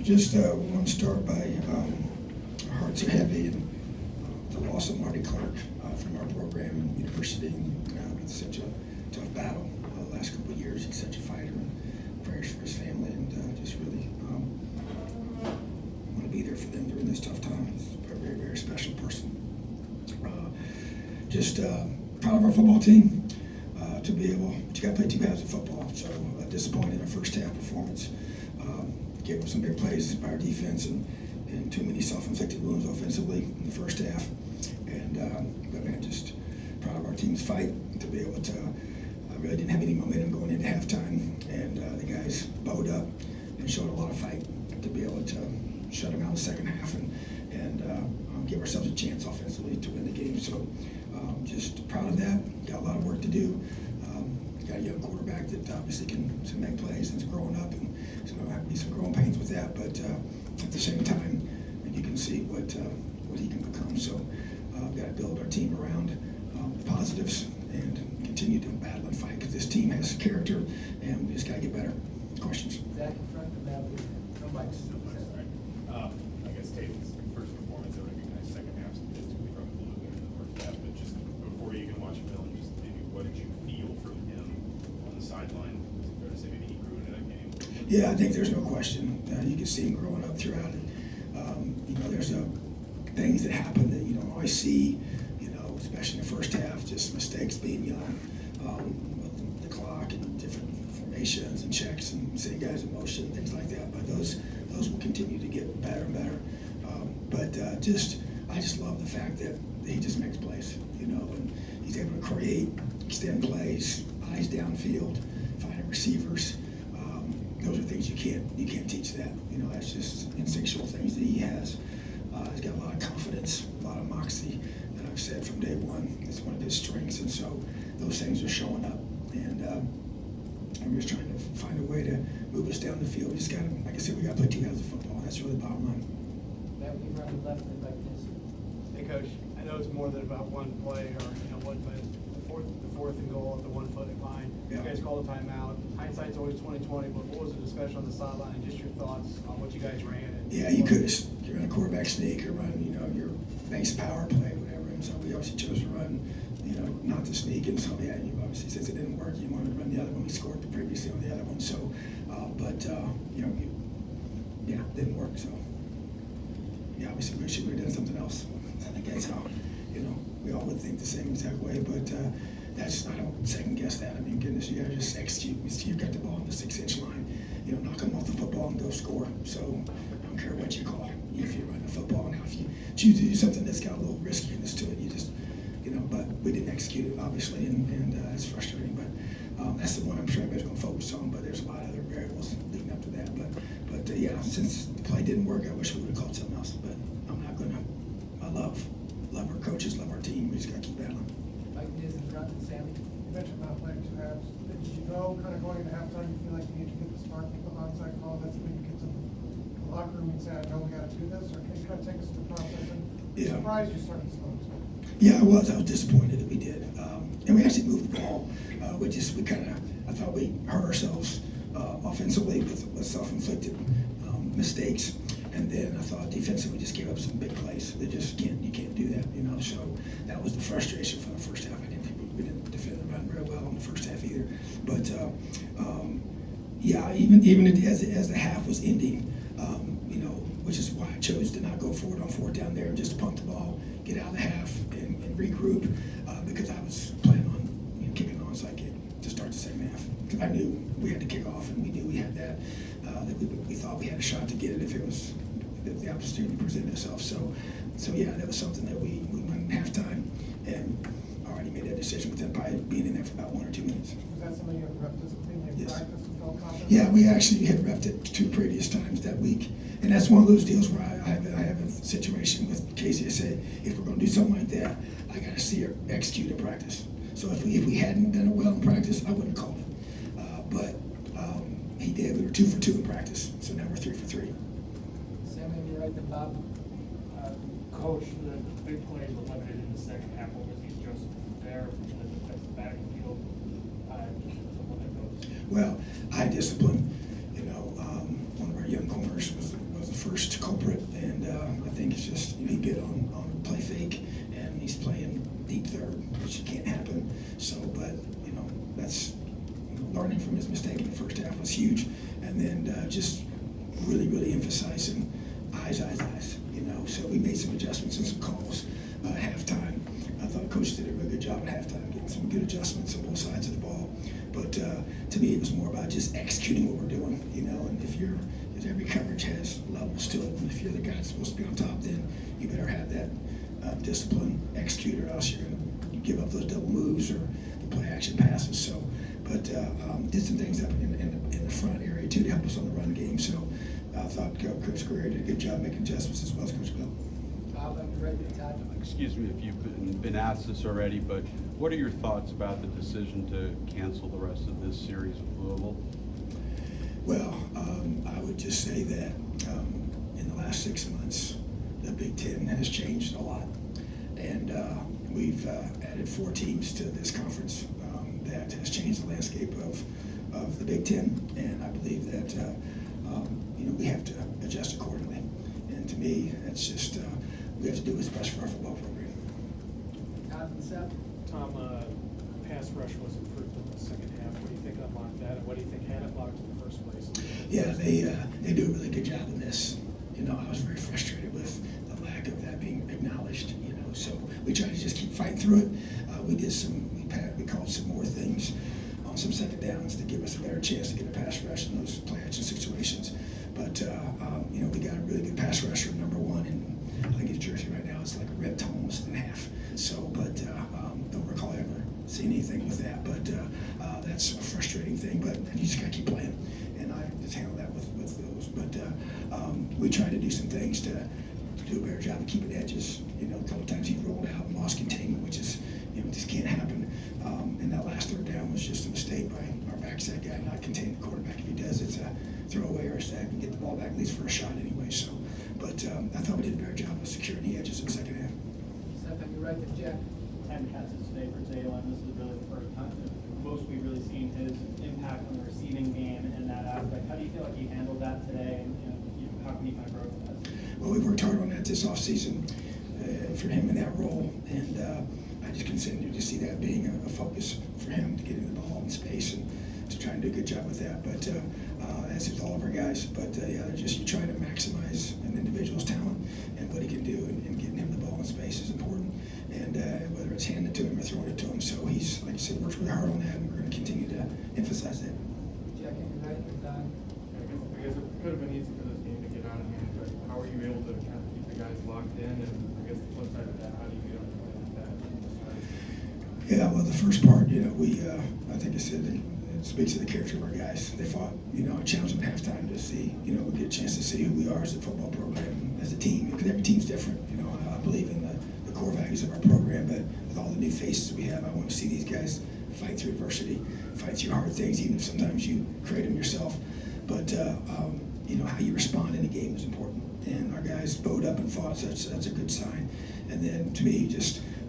Just want to start by our hearts are heavy and the loss of Marty Clark from our program and university. It's such a tough battle the last couple of years. He's such a fighter, and prayers for his family, and just really want to be there for them during this tough time. He's a very, very special person. Just proud of our football team to be able. But you got to play two halves of football, so disappointed in our first half performance. Gave up some big plays by our defense and too many self-inflicted wounds offensively in the first half. But man, just proud of our team's fight to be able to. I really didn't have any momentum going into halftime, and the guys bowed up and showed a lot of fight to be able to shut them out in the second half and give ourselves a chance offensively to win the game. So just proud of that. Got a lot of work to do. Got a young quarterback that obviously can make plays and is growing up, and there's going to have to be some growing pains with that. But at the same time, you can see what he can become. So we've got to build our team around the positives and continue to battle and fight because this team has character, and we just got to get better. Questions? Zach in front of that. No mics. I guess Tatum's first performance, I recognize second half statistically probably a little bit better than the first half, but just before you can watch film, just maybe what did you feel from him on the sideline? Is it fair to say maybe he grew into that game? Yeah, I think there's no question. You can see him growing up throughout it. There's things that happen that you don't always see, especially in the first half, just mistakes being young with the clock and different formations and checks and setting guys in motion, things like that. But those will continue to get better and better. I just love the fact that he just makes plays, and he's able to create, extend plays, eyes downfield, finding receivers. Those are things you can't teach that. That's just instinctual things that he has. He's got a lot of confidence, a lot of moxie, that I've said from day one. It's one of his strengths, and so those things are showing up. And I'm just trying to find a way to move us down the field. We just got to, like I said, we got to play two halves of football. That's really the bottom line. That we run left and like this. Hey, Coach, I know it's more than about one play or one play. The fourth and goal at the 1 foot line. Yeah. You guys called a timeout. Hindsight's always 20/20, but what was it, especially on the sideline, and just your thoughts on what you guys ran? Yeah, you could have run a quarterback sneak or run, your base power play, whatever. And so we obviously chose to run, not the sneak. And so, yeah, you obviously, since it didn't work, you wanted to run the other one. We scored previously on the other one. So, yeah, it didn't work. So, yeah, obviously, we wish we would have done something else. I think that's how, we all would think the same exact way. But I don't second guess that. I mean, goodness, you got to just execute. You got the ball on the 6-inch line. Knock them off the football and go score. So I don't care what you call it. If you run the football, now if you choose to do something that's got a little riskiness to it, you just, but we didn't execute it, obviously, and it's frustrating. But that's the one I'm sure everybody's going to focus on. But there's a lot of other variables leading up to that. But yeah, since the play didn't work, I wish we would have called something else. But I'm not going to. I love our coaches, love our team. We just got to keep battling. Mike is in front and Sammy. You mentioned about playing two halves. Did you know, kind of going into halftime, you feel like you need to get the spark, get the onside call? That's when you get to the locker room and say, I know we got to do this? Or can you kind of take us through the process? And Yeah. surprised you started slow. Yeah, I was disappointed that we did. And we actually moved the ball. I thought we hurt ourselves offensively with self-inflicted mistakes. And then I thought defensively we just gave up some big plays. You can't do that, So that was the frustration for the first half. I didn't think we didn't defend the run very well in the first half either. But yeah, even as the half was ending, which is why I chose to not go forward on fourth down there and just punt the ball, get out of the half, and regroup because I was planning on kicking an onside kick to start the second half. Because I knew we had to kick off, and we knew we had that we thought we had a shot to get it if the opportunity presented itself. So yeah, that was something that we went in halftime and already made that decision within probably being in there for about 1 or 2 minutes. Was that something you had rep discipline in Yes. practice and felt confident? Yeah, we actually had repped it 2 previous times that week. And that's one of those deals where I have a situation with Casey. I said, if we're going to do something like that, I got to see her execute in practice. So if we hadn't done it well in practice, I wouldn't have called it. But he did. We were 2 for 2 in practice, so now we're 3 for 3. Sammy, you're right, the Bob. Coach, the big plays were limited in the second half. What was he just there in the defensive backfield? To limit those? Well, high discipline. One of our young corners was first culprit, and I think it's just he bid on play fake, and he's playing deep third, which can't happen. So, but that's learning from his mistake in the first half was huge, and then just really emphasizing eyes. So we made some adjustments and some calls at halftime. I thought coach did a really good job at halftime, getting some good adjustments on both sides of the ball. But to me, it was more about just executing what we're doing, And if every coverage has levels to it, and if you're the guy that's supposed to be on top, then you better have that discipline, execute, or else you're going to give up those double moves or the play action passes. So, but did some things up in the front area too to help us on the run game. So I thought Coach Guerrero did a good job making adjustments as well as Coach Bell. Bob, I'm ready to talk. Excuse me if you've been asked this already, but what are your thoughts about the decision to cancel the rest of this series with Louisville? Well, I would just say that in the last 6 months, the Big Ten has changed a lot. And we've added 4 teams to this conference that has changed the landscape of the Big Ten. And I believe that, we have to adjust accordingly. And to me, that's just, we have to do what's best for our football program. Tom, pass rush was improved in the second half. What do you think unlocked that, and what do you think had it locked in the first place? Yeah, they do a really good job in this. I was very frustrated with the lack of that being acknowledged. So we tried to just keep fighting through it. We called some more things on some second downs to give us a better chance to get a pass rush in those play action situations. But we got a really good pass rusher, number 1, and I think his jersey right now is like a ripped almost in half. So, but don't recall ever seeing anything with that. But that's a frustrating thing. But you just got to keep playing, and I just handle that with those. But we tried to do some things to do a better job of keeping edges. A couple of times he rolled out and lost containment, which is just can't happen. And that last third down was just a mistake by our backside guy not containing the quarterback. If he does, it's a throwaway or a sack and get the ball back at least for a shot anyway. So, but I thought we did a better job of securing the edges in the second half. Step on your right to Jack. 10 catches today for Zaylen. This is really the first time, most we've really seen his impact on the receiving game in that aspect. How do you feel like he handled that today, and how can you kind of grow from that? Well, we worked hard on that this offseason for him in that role, and I just continue to see that being a focus for him to get in the ball in space and to try and do a good job with that. But as with all of our guys, but they're just trying to maximize an individual's talent and what he can do, and getting him the ball in space is important. And whether it's handed to him or throwing it to him, so he's, like I said, works really hard on that, and we're going to continue to emphasize that. Jack on your right, your Don. I guess it could have been easy for this game to get out of hand, but how are you able to kind of keep the guys locked in? And I guess the flip side of that, how do you get up with that? Yeah, well, the first part, I think I said it speaks to the character of our guys. They fought, I challenged them at halftime to see, we get a chance to see who we are as a football program, as a team, because every team's different. I believe in the core values of our program, but with all the new faces we have, I want to see these guys fight through adversity, fight through hard things, even if sometimes you create them yourself. But, how you respond in a game is important. And our guys bowed up and fought, so that's a good sign. And then, to me,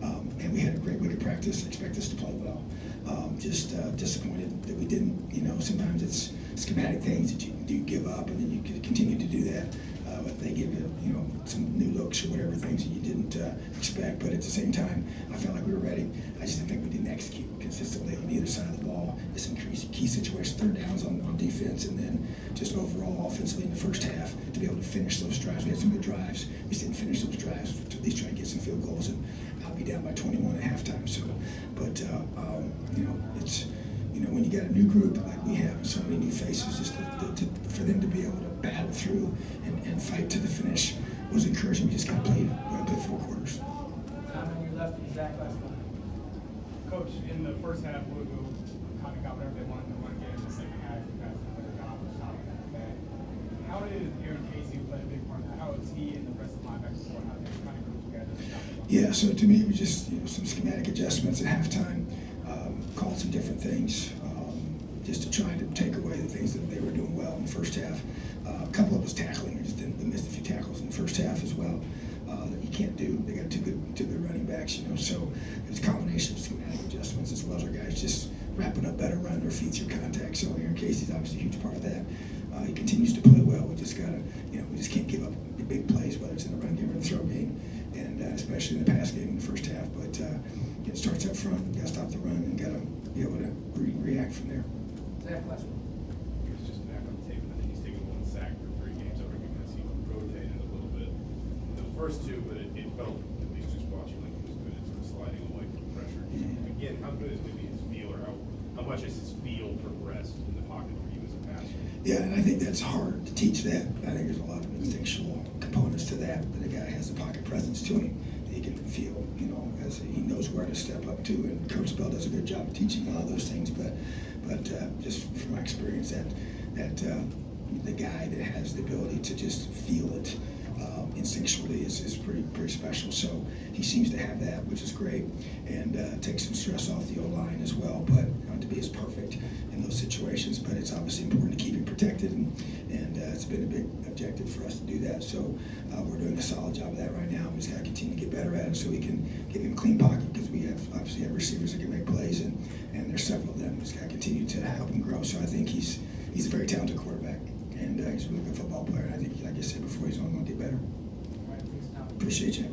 and we had a great week of practice. Expect us to play well. Disappointed that we didn't. Sometimes it's schematic things that you give up, and then you continue to do that. But they give you, some new looks or whatever, things that you didn't expect. But at the same time, I felt like we were ready. I just didn't think we didn't execute consistently on either side of the ball. It's some key situations, third downs on defense, and then just overall offensively in the first half to be able to finish those drives. We had some good drives. We just didn't finish those drives to at least try and get some field goals and not be down by 21 at halftime. So, but it's when you got a new group like we have, and so many new faces, just for them to be able to battle through and fight to the finish was encouraging. We just got to play 4 quarters. Tom on your left, and Zach last one. Coach, in the first half, Louisville kind of got whatever they wanted in the run game. In the second half, you guys did a better job of stopping that. How did Aaron Casey play a big part in that? How is he and the rest of the linebackers going? How they kind of group together? Yeah, so to me, it was just some schematic adjustments at halftime. Called some different things just to try to take away the things that they were doing well in the first half. A couple of us tackling, we missed a few tackles in the first half as well that you can't do. They got two good running backs, so it's a combination of schematic adjustments as well as our guys just wrapping up better, running their feet through contact. So Aaron Casey's obviously a huge part of that. He continues to play well. We just gotta, we just can't give up the big plays, whether it's in the run game or the throw game, and especially in the pass game in the first half. But it starts up front. You gotta stop the run and gotta be able to react from there. Zach, last one. It's just back on tape, and I think he's taken 1 sack for 3 games. I recognize he rotated a little bit in the first 2, but it felt, at least just watching, like he was good at sort of sliding away from pressure. Again, how good is maybe his feel, or how much has his feel progressed in the pocket for you as a passer? Yeah, and I think that's hard to teach that. I think there's a lot of instinctual components to that, but the guy has a pocket presence to him. He can feel, as he knows where to step up to, and Coach Bell does a good job of teaching a lot of those things. But just from my experience, that the guy that has the ability to just feel it instinctually is pretty special. So he seems to have that, which is great, and takes some stress off the O-line as well. But to be as perfect in those situations, but it's obviously important to keep him protected, and it's been a big objective for us to do that. So we're doing a solid job of that right now. We just got to continue to get better at it so we can give him a clean pocket, because we obviously have receivers that can make plays, and there's several of them. We just got to continue to help him grow. So I think he's a very talented quarterback, and he's a really good football player. And I think, like I said before, he's only going to get better. All right, thanks, Tom. Appreciate you.